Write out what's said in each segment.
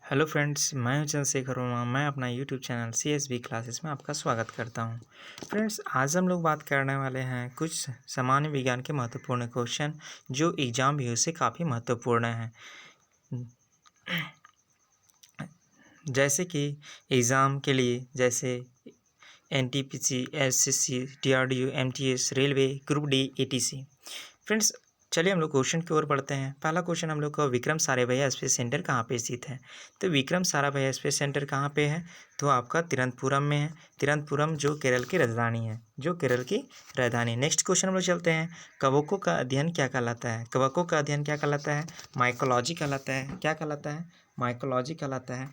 Hello friends, मैं हूं चंद्रशेखर वर्मा। मैं अपना यूट्यूब चैनल CSB क्लासेस में आपका स्वागत करता हूं। फ्रेंड्स, आज हम लोग बात करने वाले हैं कुछ सामान्य विज्ञान के महत्वपूर्ण क्वेश्चन जो एग्जाम व्यू से काफ़ी महत्वपूर्ण हैं। जैसे कि एग्ज़ाम के लिए जैसे NTPC, SSC, DRDO, MTS, railway, group D, ATC। Friends, चलिए हम लोग क्वेश्चन की ओर बढ़ते हैं। पहला क्वेश्चन हम लोग का, विक्रम साराभाई स्पेस सेंटर कहाँ पे स्थित है? तो विक्रम साराभाई स्पेस सेंटर कहाँ पे है? तो आपका तिरुवनंतपुरम में है। तिरुवनंतपुरम जो केरल की राजधानी है, नेक्स्ट क्वेश्चन हम लोग चलते हैं। कवकों का अध्ययन क्या कहलाता है? कवकों का अध्ययन क्या कहलाता है? माइकोलॉजी कहलाता है। क्या कहलाता है? माइकोलॉजी कहलाता है।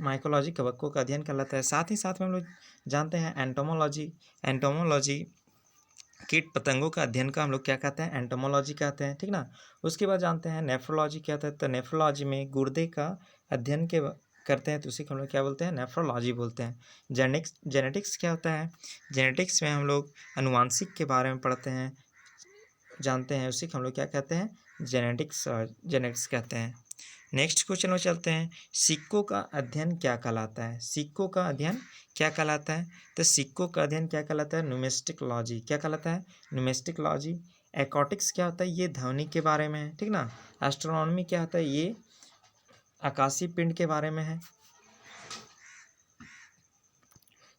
माइकोलॉजी कवकों का अध्ययन कहलाता है। साथ ही साथ में हम लोग जानते हैं एंटोमोलॉजी। एंटोमोलॉजी कीट पतंगों का अध्ययन का हम लोग क्या कहते हैं? एंटोमोलॉजी कहते हैं, ठीक ना। उसके बाद जानते हैं नेफ्रोलॉजी क्या होता है? तो नेफ्रोलॉजी में गुर्दे का अध्ययन करते हैं, तो उसी को हम लोग क्या बोलते हैं? नेफ्रोलॉजी बोलते हैं। जेनेटिक्स क्या होता है? जेनेटिक्स में हम लोग अनुवांशिक के बारे में पढ़ते हैं, जानते हैं, उसी को हम लोग क्या कहते हैं? जेनेटिक्स कहते हैं। नेक्स्ट क्वेश्चन में चलते हैं। सिक्कों का अध्ययन क्या कहलाता है? सिक्कों का अध्ययन क्या कहलाता है? तो सिक्कों का अध्ययन क्या कहलाता है? न्यूमेस्टिकोलॉजी। क्या कहलाता है? न्यूमेस्टिकोलॉजी। एकॉटिक्स क्या होता है? ये ध्वनि के बारे में है, ठीक ना। एस्ट्रोनॉमी क्या होता है? ये आकाशीय पिंड के बारे में है।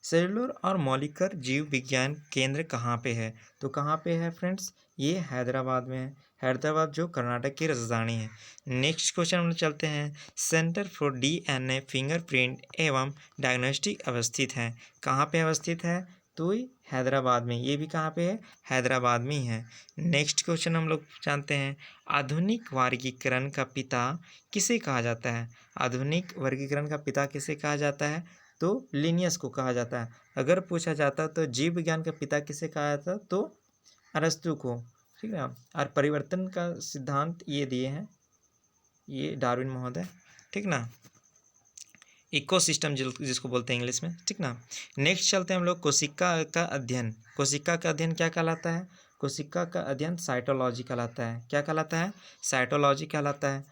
सेलुलर और मॉलिक्यूलर जीव विज्ञान केंद्र कहाँ पे है? तो कहाँ पे है फ्रेंड्स? ये हैदराबाद में है। हैदराबाद जो कर्नाटक की राजधानी है। नेक्स्ट क्वेश्चन हम चलते हैं। सेंटर फॉर DNA फिंगरप्रिंट एवं डायग्नोस्टिक अवस्थित है। कहाँ पे अवस्थित है? तो ये हैदराबाद में। ये भी कहाँ पे है? हैदराबाद में ही है। नेक्स्ट क्वेश्चन हम लोग जानते हैं। आधुनिक वर्गीकरण का पिता किसे कहा जाता है? आधुनिक वर्गीकरण का पिता किसे कहा जाता है? तो लिनियस को कहा जाता है। अगर पूछा जाता तो जीव विज्ञान का पिता किसे कहा जाता? तो अरस्तु को, ठीक है। और परिवर्तन का सिद्धांत ये दिए हैं, ये डार्विन महोदय, ठीक ना। इकोसिस्टम जिसको बोलते हैं इंग्लिश में, ठीक ना। नेक्स्ट चलते हैं हम लोग। कोशिका का अध्ययन। कोशिका का अध्ययन क्या कहलाता है? कोशिका का अध्ययन साइटोलॉजी कहलाता है। क्या कहलाता है? साइटोलॉजी कहलाता है।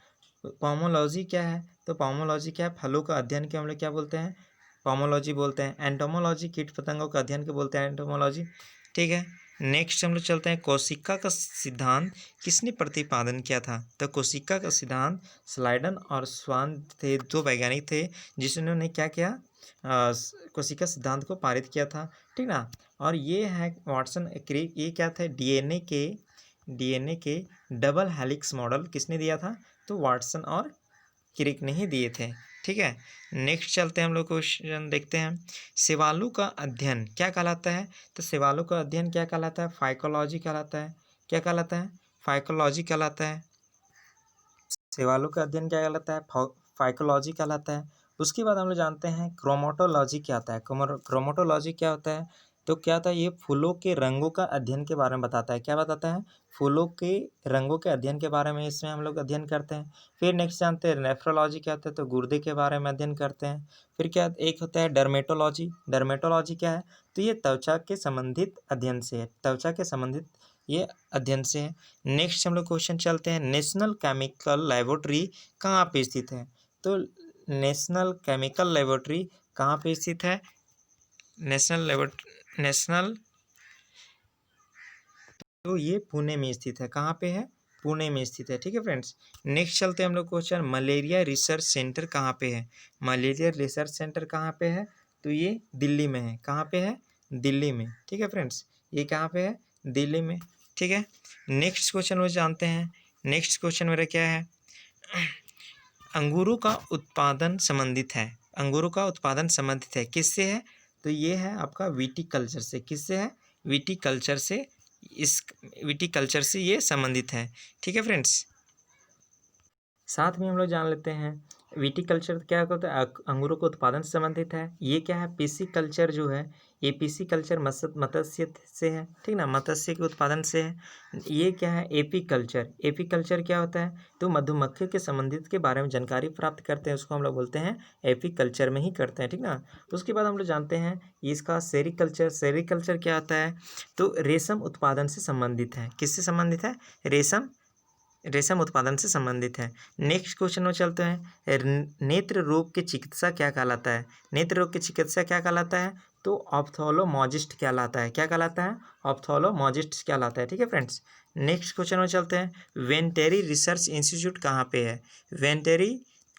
पोमोलॉजी क्या है? तो पोमोलॉजी क्या है? फलों का अध्ययन के हम लोग क्या बोलते हैं? पोमोलॉजी बोलते हैं। एंटोमोलॉजी कीट पतंगों का अध्ययन के बोलते हैं एंटोमोलॉजी, ठीक है। नेक्स्ट हम लोग चलते हैं। कोशिका का सिद्धांत किसने प्रतिपादन किया था? तो कोशिका का सिद्धांत स्लाइडन और स्वान थे, दो वैज्ञानिक थे जिन्होंने क्या किया? कोशिका सिद्धांत को पारित किया था, ठीक ना। और ये है वाटसन क्रिक। ये क्या थे? डीएनए के डबल हेलिक्स मॉडल किसने दिया था? तो वाटसन और क्रिक ने ही दिए थे, ठीक है। नेक्स्ट चलते हैं हम लोग क्वेश्चन देखते हैं। सेवालू का अध्ययन क्या कहलाता है? तो सेवालू का अध्ययन क्या कहलाता है? फाइकोलॉजी कहलाता है। क्या कहलाता है? फाइकोलॉजी कहलाता है। सेवालू का अध्ययन क्या कहलाता है? फाइकोलॉजी कहलाता है। उसके बाद हम लोग जानते हैं क्रोमेटोलॉजी क्या होता है? क्रोमेटोलॉजी क्या होता है? तो क्या होता है? ये फूलों के रंगों का अध्ययन के बारे में बताता है। क्या बताता है? फूलों के रंगों के अध्ययन के बारे में इसमें हम लोग अध्ययन करते हैं। फिर नेक्स्ट जानते हैं नेफ्रोलॉजी क्या होता है? तो गुर्दे के बारे में अध्ययन करते हैं। फिर क्या एक होता है डर्मेटोलॉजी। डर्मेटोलॉजी क्या है? तो ये त्वचा के संबंधित अध्ययन से है। त्वचा के संबंधित ये अध्ययन से है। नेक्स्ट हम लोग क्वेश्चन चलते हैं। नेशनल केमिकल लेबोरेटरी कहाँ पे स्थित है? तो नेशनल केमिकल लेबोरेटरी कहाँ पे स्थित है? नेशनल तो ये पुणे में स्थित है। कहाँ पे है? पुणे में स्थित है, ठीक है फ्रेंड्स। नेक्स्ट चलते हैं हम लोग क्वेश्चन। मलेरिया रिसर्च सेंटर कहाँ पे है? मलेरिया रिसर्च सेंटर कहाँ पे है? तो ये दिल्ली में है। कहाँ पे है? दिल्ली में, ठीक है फ्रेंड्स। ये कहाँ पे है? दिल्ली में, ठीक है। नेक्स्ट क्वेश्चन वो जानते हैं। नेक्स्ट क्वेश्चन मेरा क्या है? अंगूरों का उत्पादन संबंधित है। अंगूरों का उत्पादन संबंधित है किससे है? तो ये है आपका विटीकल्चर से। किससे है? विटीकल्चर से। इस विटीकल्चर से ये संबंधित है, ठीक है फ्रेंड्स। साथ में हम लोग जान लेते हैं विटीकल्चर क्या होता है? अंगूरों का उत्पादन से संबंधित है। ये क्या है? पीसी कल्चर जो है, ये पीसी कल्चर मत्स्य से है, ठीक ना। मत्स्य के उत्पादन से है। ये क्या है? AP culture. एपी कल्चर क्या होता है? तो मधुमक्खी के संबंधित के बारे में जानकारी प्राप्त करते हैं, उसको हम लोग बोलते हैं एपी कल्चर में ही करते हैं, ठीक ना। उसके बाद हम लोग जानते हैं इसका सेरिकल्चर। सेरिकल्चर क्या होता है? तो रेशम उत्पादन से संबंधित है। किससे संबंधित है? रेशम उत्पादन से संबंधित है। नेक्स्ट क्वेश्चन में चलते हैं, नेत्र रोग की चिकित्सा क्या कहलाता है? नेत्र रोग की चिकित्सा क्या कहलाता है? तो ऑप्थोलमोलॉजिस्ट कहलाता है। क्या कहलाता है? ऑप्थोलमोलॉजिस्ट कहलाता है। ठीक है फ्रेंड्स। नेक्स्ट क्वेश्चन में चलते हैं, वेंटेरी रिसर्च इंस्टीट्यूट कहाँ पे है? वेंटेरी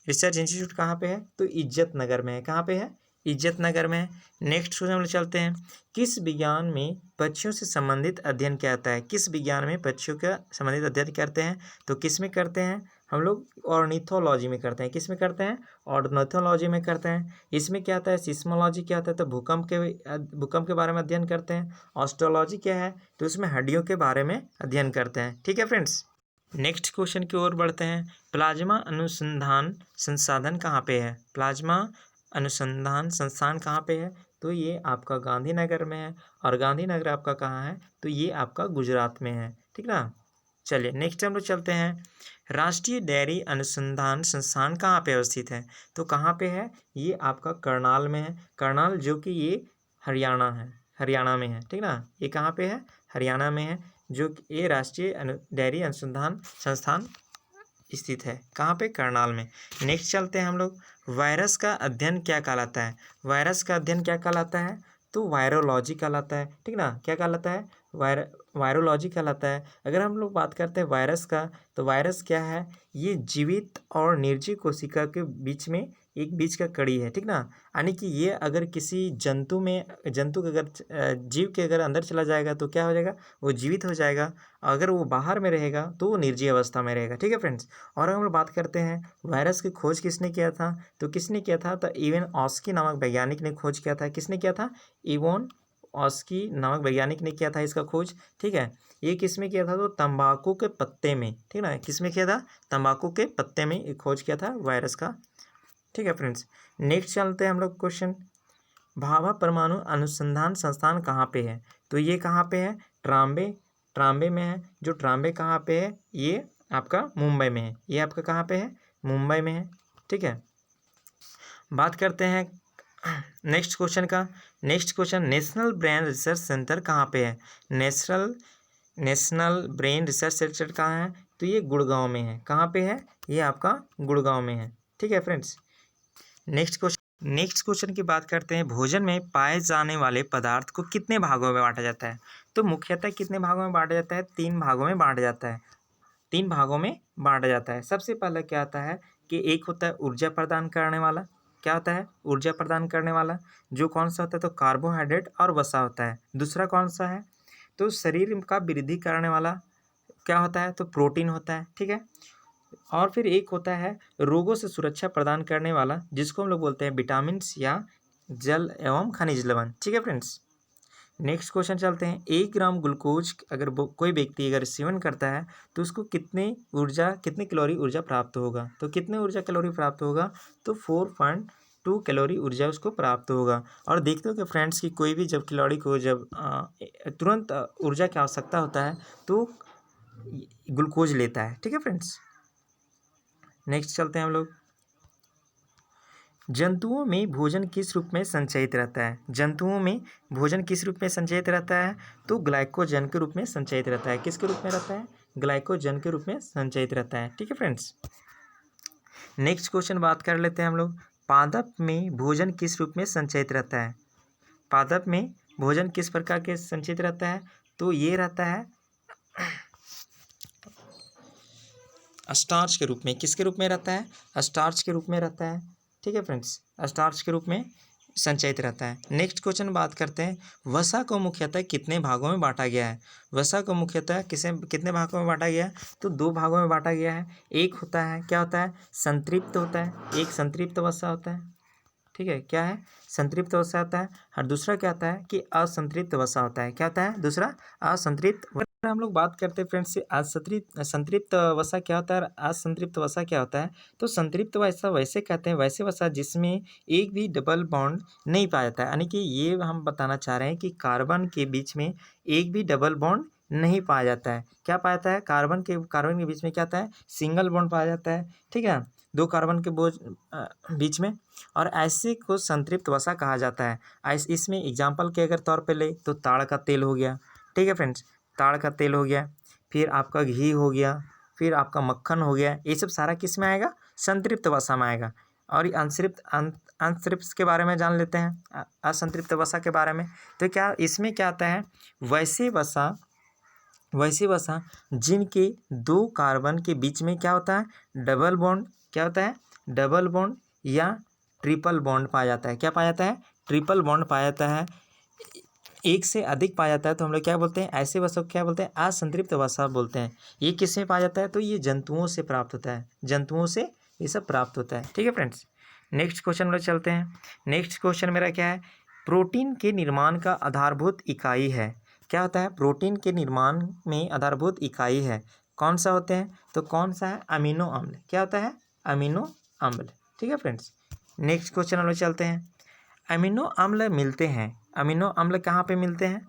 रिसर्च इंस्टीट्यूट कहाँ पे है? तो इज्जत नगर में है। कहाँ पे है? इज्जत नगर में है। नेक्स्ट क्वेश्चन में चलते हैं, किस विज्ञान में पक्षियों से संबंधित अध्ययन क्या आता है? किस विज्ञान में पक्षियों का संबंधित अध्ययन करते हैं? तो किस में करते हैं हम लोग? ऑर्निथोलॉजी में करते हैं। किस में करते हैं? ऑर्निथोलॉजी में करते हैं। इसमें क्या आता है? सिस्मोलॉजी क्या आता है? तो भूकंप के बारे में अध्ययन करते हैं। ऑस्ट्रोलॉजी क्या है? तो इसमें हड्डियों के बारे में अध्ययन करते हैं। ठीक है फ्रेंड्स। नेक्स्ट क्वेश्चन की ओर बढ़ते हैं, प्लाज्मा अनुसंधान संसाधन कहाँ पे है? प्लाज्मा अनुसंधान संस्थान कहाँ पे है? तो ये आपका गांधीनगर में है। और गांधीनगर आपका कहाँ है? तो ये आपका गुजरात में है। ठीक ना। चलिए नेक्स्ट हम लोग चलते हैं, राष्ट्रीय डेयरी अनुसंधान संस्थान कहाँ पे अवस्थित है? तो कहाँ पे है? ये आपका करनाल में है। करनाल जो कि ये हरियाणा है, हरियाणा में है। ठीक ना। ये कहाँ पे है? हरियाणा में है, जो कि ये राष्ट्रीय डेयरी अनुसंधान संस्थान स्थित है। कहाँ पे? करनाल में। नेक्स्ट चलते हैं हम लोग, वायरस का अध्ययन क्या कहलाता है? वायरस का अध्ययन क्या कहलाता है? तो वायरोलॉजी कहलाता है। ठीक ना। क्या कहलाता है? वायरोलॉजी कहलाता है। अगर हम लोग बात करते हैं वायरस का, तो वायरस क्या है? ये जीवित और निर्जीव कोशिका के बीच में एक बीच का कड़ी है। ठीक ना। यानी कि ये अगर किसी जंतु के अगर जीव के अगर अंदर चला जाएगा तो क्या हो जाएगा? वो जीवित हो जाएगा। अगर वो बाहर में रहेगा तो वो निर्जीव अवस्था में रहेगा। ठीक है फ्रेंड्स। और हम लोग बात करते हैं, वायरस की खोज किसने किया था? तो किसने किया था? तो इवन ऑस्की नामक वैज्ञानिक ने खोज किया था। किसने किया था? इवन ऑस्की नामक वैज्ञानिक ने किया था इसका खोज। ठीक है। ये किस में किया था? तो तंबाकू के पत्ते में। ठीक ना। किस में किया था? तंबाकू के पत्ते में ये खोज किया था वायरस का। ठीक है फ्रेंड्स। नेक्स्ट चलते हैं हम लोग क्वेश्चन, भाभा परमाणु अनुसंधान संस्थान कहाँ पे है? तो ये कहाँ पे है? ट्राम्बे में है। जो ट्राम्बे कहाँ पे है? ये आपका मुंबई में है। ये आपका कहाँ पे है? मुंबई में है। ठीक है। बात करते हैं नेक्स्ट क्वेश्चन का। Next question, national brain research centre कहाँ पे है? नेशनल ब्रेन रिसर्च सेंटर कहाँ है? तो ये गुड़गांव में है। कहाँ पे है? ये आपका गुड़गांव में है। ठीक है फ्रेंड्स। नेक्स्ट क्वेश्चन की बात करते हैं, भोजन में पाए जाने वाले पदार्थ को कितने भागों में बांटा जाता है? तो मुख्यतः कितने भागों में बांटा जाता है? 3 भागों में बांटा जाता है। 3 भागों में बांटा जाता है। सबसे पहले क्या आता है कि एक होता है ऊर्जा प्रदान करने वाला। क्या होता है? ऊर्जा प्रदान करने वाला, जो कौन सा होता है? तो कार्बोहाइड्रेट और वसा होता है। दूसरा कौन सा है? तो शरीर का वृद्धि करने वाला क्या होता है? तो प्रोटीन होता है। ठीक है। और फिर एक होता है रोगों से सुरक्षा प्रदान करने वाला, जिसको हम लोग बोलते हैं विटामिन्स या जल एवं खनिज लवण। ठीक है फ्रेंड्स। नेक्स्ट क्वेश्चन चलते हैं, 1 ग्राम ग्लूकोज अगर कोई व्यक्ति अगर सेवन करता है तो उसको कितने कैलोरी ऊर्जा प्राप्त होगा? तो कितने ऊर्जा कैलोरी प्राप्त होगा? तो 4.2 कैलोरी ऊर्जा उसको प्राप्त होगा। और देखते हो कि फ्रेंड्स की कोई भी जब खिलाड़ी को जब तुरंत ऊर्जा की आवश्यकता होता है तो ग्लूकोज लेता है। ठीक है फ्रेंड्स। नेक्स्ट चलते हैं हम लोग, जंतुओं में भोजन किस रूप में संचयित रहता है? जंतुओं में भोजन किस रूप में संचयित रहता है? तो ग्लाइकोजन के रूप में संचयित रहता है। किसके रूप में रहता है? ग्लाइकोजन के रूप में संचयित रहता है। ठीक है फ्रेंड्स। नेक्स्ट क्वेश्चन बात कर लेते हैं हम लोग, पादप में भोजन किस रूप में संचयित रहता है? पादप में भोजन किस प्रकार के संचयित रहता है? तो ये रहता है स्टार्च के रूप में। किसके रूप में रहता है? स्टार्च के रूप में रहता है। ठीक है फ्रेंड्स। स्टार्च के रूप में संचयित रहता है। नेक्स्ट क्वेश्चन बात करते हैं, वसा को मुख्यतः कितने भागों में बांटा गया है? वसा को मुख्यतः कितने भागों में बांटा गया है? तो 2 भागों में बांटा गया है। एक होता है, क्या होता है? संतृप्त होता है। एक संतृप्त वसा होता है। ठीक है। क्या है? संतृप्त वसा होता है। और दूसरा क्या होता है कि असंतृप्त वसा होता है। क्या होता है? दूसरा असंतृप्त। हम लोग बात करते हैं फ्रेंड्स संतृप्त वसा क्या होता है? असंतृप्त वसा क्या होता है? तो संतृप्त वसा वैसे कहते हैं, वैसे वसा जिसमें एक भी डबल बॉन्ड नहीं पाया जाता है। यानी कि ये हम बताना चाह रहे हैं कि कार्बन के बीच में एक भी डबल बॉन्ड नहीं पाया जाता है। क्या पाया जाता है? कार्बन के बीच में क्या आता है? सिंगल बॉन्ड पाया जाता है। ठीक है। 2 कार्बन के बीच में, और ऐसे को संतृप्त वसा कहा जाता है। इसमें एग्जाम्पल के अगर तौर पे ले तो ताड़ का तेल हो गया। ठीक है फ्रेंड्स। ताड़ का तेल हो गया, फिर आपका घी हो गया, फिर आपका मक्खन हो गया, ये सब सारा किस में आएगा? संतृप्त वसा में आएगा। और ये अंतरिक्ष के बारे में जान लेते हैं, असंतृप्त वसा के बारे में। तो क्या इसमें क्या आता है? वैसे वसा जिनके दो कार्बन के बीच में क्या होता है? Double bond. क्या होता है? डबल बॉन्ड या ट्रिपल बॉन्ड पाया जाता है। क्या पाया जाता है? ट्रिपल बॉन्ड पाया जाता है। एक से अधिक पाया जाता है तो हम लोग क्या बोलते हैं? ऐसे वसा को क्या बोलते हैं? असंतृप्त वसा बोलते हैं। ये किसमें पाया जाता है? तो ये जंतुओं से प्राप्त होता है, जंतुओं से ये सब प्राप्त होता है। ठीक है फ्रेंड्स, नेक्स्ट क्वेश्चन हम लोग चलते हैं। नेक्स्ट क्वेश्चन मेरा क्या है? प्रोटीन के निर्माण का आधारभूत इकाई है। क्या होता है? प्रोटीन के निर्माण में आधारभूत इकाई है, कौन सा होते हैं? तो कौन सा है? अमीनो अम्ल। क्या होता है? अमीनो अम्ल। ठीक है फ्रेंड्स, नेक्स्ट क्वेश्चन हम लोग चलते हैं। अमीनो अम्ल मिलते हैं, अमीनो अम्ल कहाँ पे मिलते हैं?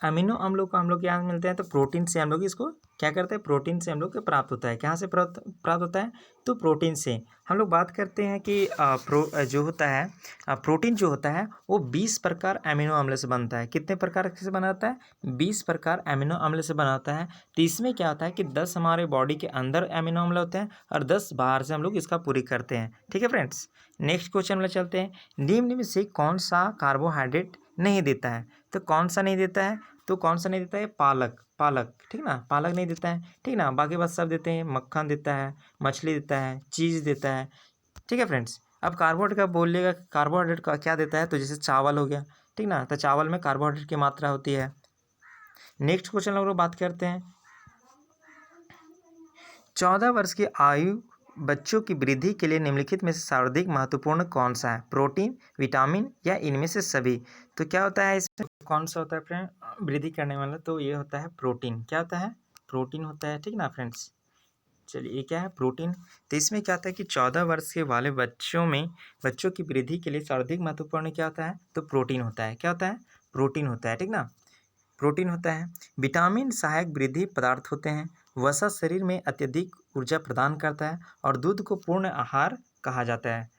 अमीनो अम्लों को हम लोग यहाँ मिलते हैं तो प्रोटीन से हम लोग इसको क्या करते हैं? प्रोटीन से हम लोग को प्राप्त होता है। कहाँ से प्राप्त होता है? तो प्रोटीन से। हम लोग बात करते हैं कि जो होता है प्रोटीन जो होता है वो 20 प्रकार अमीनो अम्ल से बनता है। कितने प्रकार से बनाता है? 20 प्रकार अमीनो अम्ल से बनाता है। तो इसमें क्या होता है कि 10 हमारे बॉडी के अंदर अमीनो अम्ल होते हैं और 10 बाहर से हम लोग इसका पूरी करते हैं। ठीक है फ्रेंड्स, नेक्स्ट क्वेश्चन में चलते हैं। निम्न में से कौन सा कार्बोहाइड्रेट नहीं देता है? तो कौन सा नहीं देता है? तो कौन सा नहीं देता है? पालक। ठीक ना, पालक नहीं देता है। ठीक ना, बाकी बात सब देते हैं। मक्खन देता है, मछली देता है, चीज़ देता है। ठीक है फ्रेंड्स, अब कार्बोहाइड्रेट का बोलिएगा, कार्बोहाइड्रेट का क्या देता है? तो जैसे चावल हो गया, ठीक ना, तो चावल में कार्बोहाइड्रेट की मात्रा होती है। नेक्स्ट क्वेश्चन हम लोग बात करते हैं। 14 वर्ष की आयु बच्चों की वृद्धि के लिए निम्नलिखित में से सर्वाधिक महत्वपूर्ण कौन सा है? प्रोटीन, विटामिन या इनमें से सभी? तो क्या होता है इसमें? कौन सा होता है फ्रेंड वृद्धि करने वाला? तो ये होता है प्रोटीन। क्या होता है? प्रोटीन होता है। ठीक ना फ्रेंड्स, चलिए ये क्या है? प्रोटीन। तो इसमें क्या होता है कि 14 वर्ष के वाले बच्चों की वृद्धि के लिए सर्वाधिक महत्वपूर्ण क्या होता है? तो प्रोटीन होता है। क्या होता है? प्रोटीन होता है। ठीक ना, प्रोटीन होता है। विटामिन सहायक वृद्धि पदार्थ होते हैं। वसा शरीर में अत्यधिक ऊर्जा प्रदान करता है और दूध को पूर्ण आहार कहा जाता है।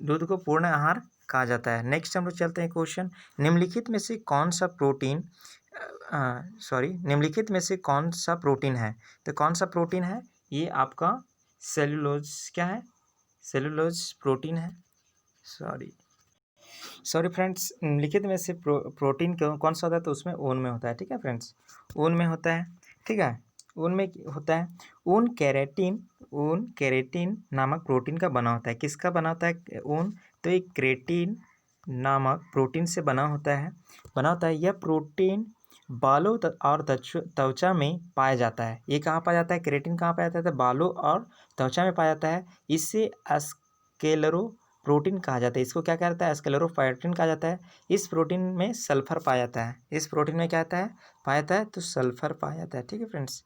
दूध को पूर्ण आहार कहा जाता है। नेक्स्ट हम लोग चलते हैं क्वेश्चन। निम्नलिखित में से कौन सा प्रोटीन निम्नलिखित में से कौन सा प्रोटीन है? तो कौन सा प्रोटीन है? ये आपका सेलुलोज। क्या है? सेलुलोज प्रोटीन है। सॉरी फ्रेंड्स, निम्नलिखित में से प्रोटीन कौन सा होता है? तो उसमें ऊन में होता है। ठीक है फ्रेंड्स, ऊन में होता है। ठीक है, ऊन में होता है। ऊन केरेटिन नामक प्रोटीन का बना होता है। किसका बना होता है? ऊन। तो एक केरेटिन नामक प्रोटीन से बना होता है। यह प्रोटीन बालों और त्वचा में पाया जाता है। ये कहाँ पाया जाता है? केरेटिन कहाँ पाया जाता है? बालों और त्वचा में पाया जाता है। इसे स्क्लेरो प्रोटीन कहा जाता है। इसको क्या कहता है? स्क्लेरोफाइटिन कहा जाता है। इस प्रोटीन में सल्फर पाया जाता है। इस प्रोटीन में क्या आता है? पाया जाता है तो सल्फर पाया जाता है। ठीक है फ्रेंड्स,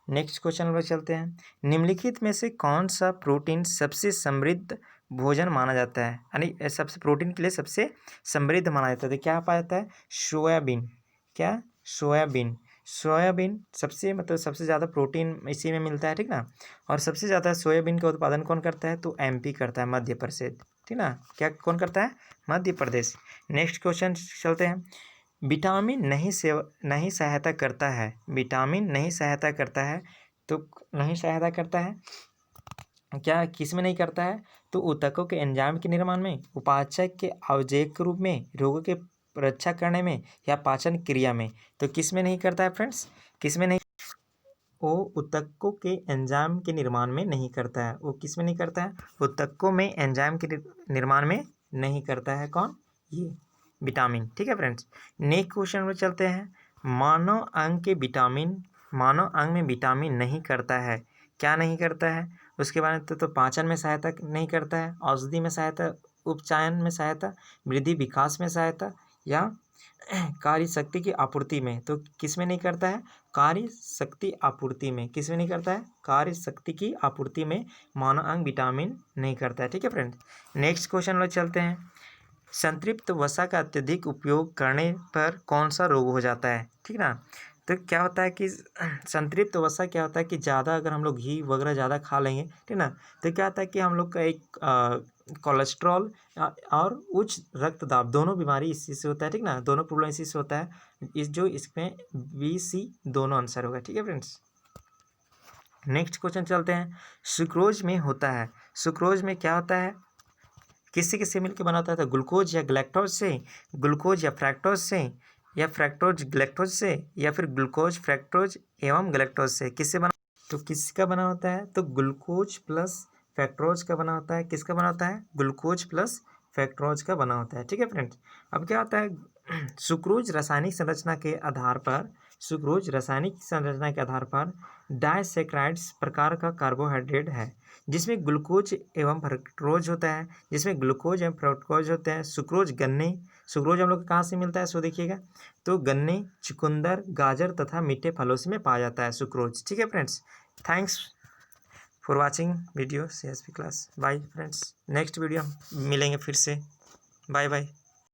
नेक्स्ट क्वेश्चन पर चलते हैं। निम्नलिखित में से कौन सा प्रोटीन सबसे समृद्ध भोजन माना जाता है? यानी सबसे प्रोटीन के लिए सबसे समृद्ध माना जाता है। तो क्या पाया जाता है? सोयाबीन। क्या? सोयाबीन सबसे ज़्यादा प्रोटीन इसी में मिलता है। ठीक ना, और सबसे ज़्यादा सोयाबीन का उत्पादन कौन करता है? तो एमपी करता है, मध्य प्रदेश। ठीक ना, क्या कौन करता है? मध्य प्रदेश। नेक्स्ट क्वेश्चन चलते हैं। विटामिन नहीं सहायता करता है। विटामिन नहीं सहायता करता है तो नहीं सहायता करता है क्या किस में नहीं करता है? तो ऊतकों के एंजाइम के निर्माण में, उपापचय के अवयव के रूप में, रोगों के रक्षा करने में या पाचन क्रिया में। तो किस में नहीं करता है फ्रेंड्स? किस में नहीं? वो ऊतकों के एंजाइम के निर्माण में नहीं करता है। वो किस में नहीं करता है? ऊतकों में एंजाइम के निर्माण में नहीं करता है। कौन? ये विटामिन। ठीक है फ्रेंड्स, नेक्स्ट क्वेश्चन में चलते हैं। मानव अंग में विटामिन नहीं करता है। क्या नहीं करता है? उसके बारे में तो पाचन में सहायता नहीं करता है, औषधि में सहायता, उपचायन में सहायता, वृद्धि विकास में सहायता या कार्य शक्ति की आपूर्ति में। तो किस में नहीं करता है? कार्य शक्ति आपूर्ति में। किस में नहीं करता है? कार्य शक्ति की आपूर्ति में मानव अंग विटामिन नहीं करता है। ठीक है फ्रेंड्स, नेक्स्ट क्वेश्चन में चलते हैं। संतृप्त वसा का अत्यधिक उपयोग करने पर कौन सा रोग हो जाता है? ठीक ना, तो क्या होता है कि संतृप्त वसा क्या होता है कि ज़्यादा अगर हम लोग घी वगैरह ज़्यादा खा लेंगे, ठीक ना, तो क्या होता है कि हम लोग का एक कोलेस्ट्रॉल और उच्च रक्तदाब दोनों बीमारी इसी से होता है। ठीक ना, दोनों प्रॉब्लम इसी से होता है। इसमें बी सी दोनों आंसर होगा। ठीक है फ्रेंड्स, नेक्स्ट क्वेश्चन चलते हैं। सुक्रोज में होता है, सुक्रोज में क्या होता है, किससे किससे मिलकर बना होता है, तो ग्लूकोज या ग्लैक्टोज से, ग्लूकोज या फ्रैक्टोज से, या फ्रैक्टोज ग्लैक्टोज से, या फिर ग्लूकोज फ्रैक्टोज एवं ग्लैक्टोज से, किससे बना, तो किसका बना होता है, तो ग्लूकोज प्लस फ्रैक्टोज का बना होता है। किसका बना होता है, ग्लूकोज प्लस फ्रैक्टोज का बना होता है। ठीक है फ्रेंड्स। अब क्या होता है, सुक्रोज रासायनिक संरचना के आधार पर, सुक्रोज रासायनिक संरचना के आधार पर डाइसैकेराइड्स प्रकार का कार्बोहाइड्रेट है जिसमें ग्लूकोज एवं फ्रक्टोज होता है, जिसमें ग्लूकोज एवं फ्रक्टोज होते हैं। सुक्रोज गन्ने, सुक्रोज हम लोग को कहाँ से मिलता है, सो देखिएगा, तो गन्ने, चुकंदर, गाजर तथा मीठे फलों से में पाया जाता है सुक्रोज। ठीक है friends. Thanks for watching video CSP class. Bye friends, next video मिलेंगे फिर से। Bye bye.